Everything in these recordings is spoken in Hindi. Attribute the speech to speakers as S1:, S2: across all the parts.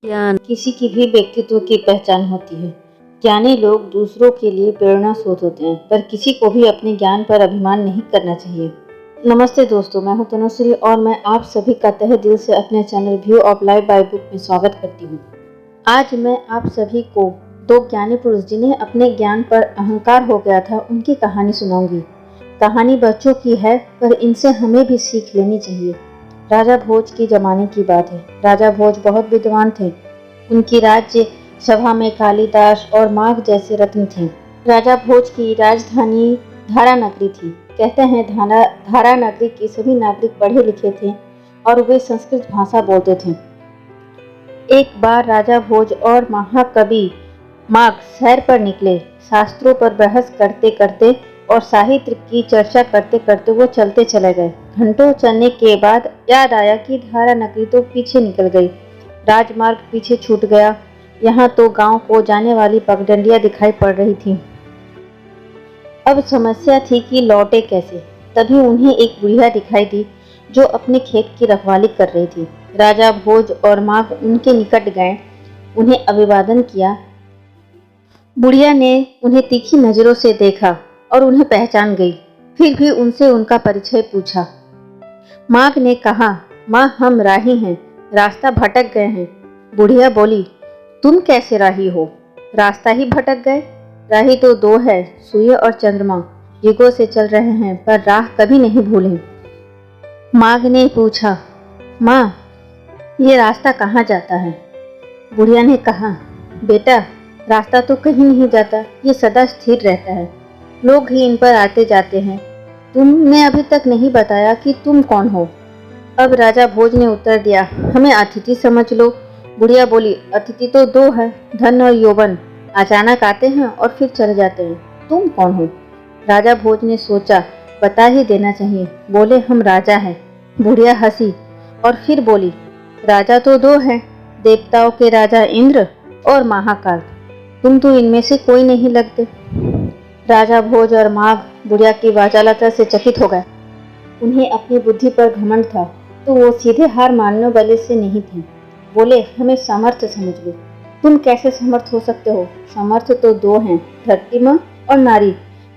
S1: ज्ञान किसी की भी व्यक्तित्व की पहचान होती है। ज्ञानी लोग दूसरों के लिए प्रेरणा स्रोत होते हैं, पर किसी को भी अपने ज्ञान पर अभिमान नहीं करना चाहिए। नमस्ते दोस्तों, मैं हूं तनुश्री और मैं आप सभी का तहे दिल से अपने channel view of life by book में स्वागत करती हूं। आज मैं आप सभी को दो ज्ञानी पुरुष जिन्हें अपने ज्ञान पर अहंकार हो गया था, उनकी कहानी सुनाऊंगी। कहानी बच्चों की है, पर इनसे हमें भी सीख लेनी चाहिए। राजा भोज के जमाने की बात है। राजा भोज बहुत विद्वान थे। उनकी राज्य सभा में कालिदास और माघ जैसे रत्न थे। राजा भोज की राजधानी धारा नगरी थी। कहते हैं धारा नगरी के सभी नागरिक पढ़े लिखे थे और वे संस्कृत भाषा बोलते थे। एक बार राजा भोज और महाकवि माघ सैर पर निकले। शास्त्रों पर बहस करते करते और साहित्य की चर्चा करते करते वो चलते चले गए। घंटों चलने के बाद याद आया कि धारा नगरी तो पीछे निकल गई। राजमार्ग पीछे छूट गया। यहाँ तो गांव को जाने वाली पगडंडियां दिखाई पड़ रही थी। अब समस्या थी कि लौटे कैसे। तभी उन्हें एक बुढ़िया दिखाई दी जो अपने खेत की रखवाली कर रही थी। राजा भोज और माघ उनके निकट गए, उन्हें अभिवादन किया। बुढ़िया ने उन्हें तीखी नजरों से देखा और उन्हें पहचान गई। फिर भी उनसे उनका परिचय पूछा। माघ ने कहा, माँ हम राही हैं, रास्ता भटक गए हैं। बुढ़िया बोली, तुम कैसे राही हो? रास्ता ही भटक गए? राही तो दो है, सूर्य और चंद्रमा। युगों से चल रहे हैं पर राह कभी नहीं भूले। माघ ने पूछा, माँ ये रास्ता कहाँ जाता है? बुढ़िया ने कहा, बेटा रास्ता तो कहीं नहीं जाता, ये सदा स्थिर रहता है। लोग ही इन पर आते जाते हैं। तुमने अभी तक नहीं बताया कि तुम कौन हो। अब राजा भोज ने उत्तर दिया, हमें अतिथि समझ लो। बुढ़िया बोली, अतिथि तो दो है, धन और यौवन। अचानक आते हैं और फिर चले जाते हैं। तुम कौन हो? राजा भोज ने सोचा, बता ही देना चाहिए। बोले, हम राजा हैं। बुढ़िया हंसी और फिर बोली, राजा तो दो हैं, देवताओं के राजा इंद्र और महाकाल। तुम तो इनमें से कोई नहीं लगते। राजा भोज और माघ बुढ़िया की वाचालता से चकित हो गए। उन्हें अपनी बुद्धि पर घमंड था, तो वो सीधे हार मानने वाले से नहीं थे। बोले, हमें समर्थ समझ लो। तुम कैसे समर्थ हो सकते हो? समर्थ तो दो हैं, धरती माँ और नारी।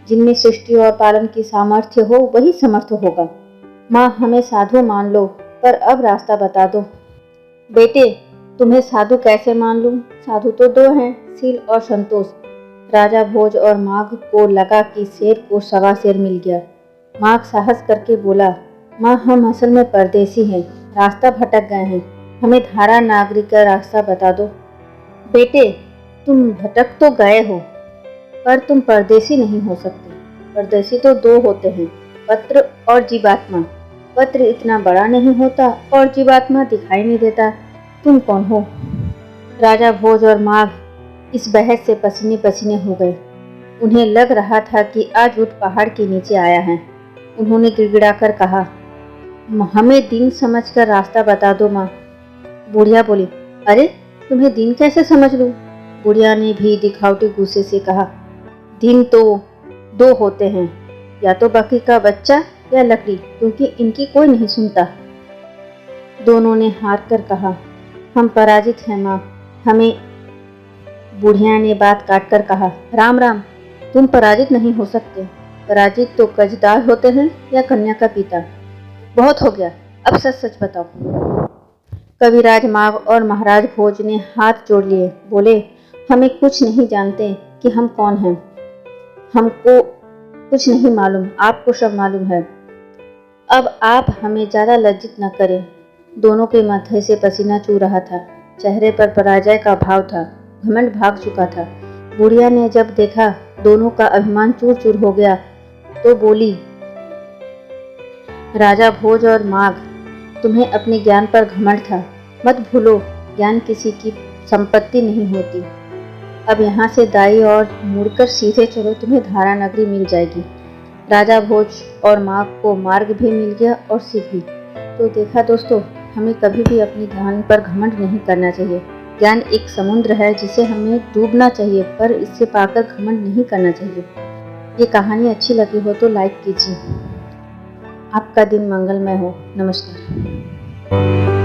S1: जिनमें सृष्टि और पालन की सामर्थ्य हो वही समर्थ होगा। माँ हमें साधु मान लो, पर अब रास्ता बता दो। बेटे तुम्हें साधु कैसे मान लूं? साधु तो दो हैं, शील और संतोष। राजा भोज और माघ को लगा कि शेर को सवा शेर मिल गया। माघ साहस करके बोला, माँ हम असल में परदेसी हैं, रास्ता भटक गए हैं, हमें धारा नागरी का रास्ता बता दो। बेटे तुम भटक तो गए हो, पर तुम परदेसी नहीं हो सकते। परदेसी तो दो होते हैं, पत्र और जीवात्मा। पत्र इतना बड़ा नहीं होता और जीवात्मा दिखाई नहीं देता। तुम कौन हो? राजा भोज और माघ इस बहस से पसीने पसीने हो गए। उन्हें लग रहा था कि आज ऊंट पहाड़ के नीचे आया है। उन्होंने गिड़गिड़ाकर कहा, हमें दिन समझकर रास्ता बता दो माँ। बुढ़िया बोली, अरे तुम्हें दिन कैसे समझ लूं? बुढ़िया ने भी दिखावटी गुस्से से कहा, दिन तो दो होते हैं, या तो बकरी का बच्चा या लकड़ी, क्योंकि इनकी कोई नहीं सुनता। दोनों ने हार कर कहा, हम पराजित हैं माँ, हमें। बुढ़िया ने बात काट कर कहा, राम राम, तुम पराजित नहीं हो सकते। पराजित तो कर्जदार होते हैं या कन्या का पिता। बहुत हो गया, अब सच सच बताओ। कविराज माघ और महाराज भोज ने हाथ जोड़ लिए। बोले, हमें कुछ नहीं जानते कि हम कौन हैं। हमको कुछ नहीं मालूम, आपको सब मालूम है। अब आप हमें ज़्यादा लज्जित न करें। दोनों के माथे से पसीना चू रहा था। चेहरे पर पराजय का भाव था। घमंड भाग चुका था। बुढ़िया ने जब देखा दोनों का अभिमान चूर चूर हो गया तो बोली, राजा भोज और माघ, तुम्हें अपने ज्ञान पर घमंड था। मत भूलो, ज्ञान किसी की संपत्ति नहीं होती। अब यहाँ से दाई और मुड़कर सीधे चलो, तुम्हें धारा नगरी मिल जाएगी। राजा भोज और माघ को मार्ग भी मिल गया और सीख भी। तो देखा दोस्तों, हमें कभी भी अपने ज्ञान पर घमंड नहीं करना चाहिए। ज्ञान एक समुद्र है जिसे हमें डूबना चाहिए, पर इससे पाकर घमंड नहीं करना चाहिए। ये कहानी अच्छी लगी हो तो लाइक कीजिए। आपका दिन मंगलमय हो। नमस्कार।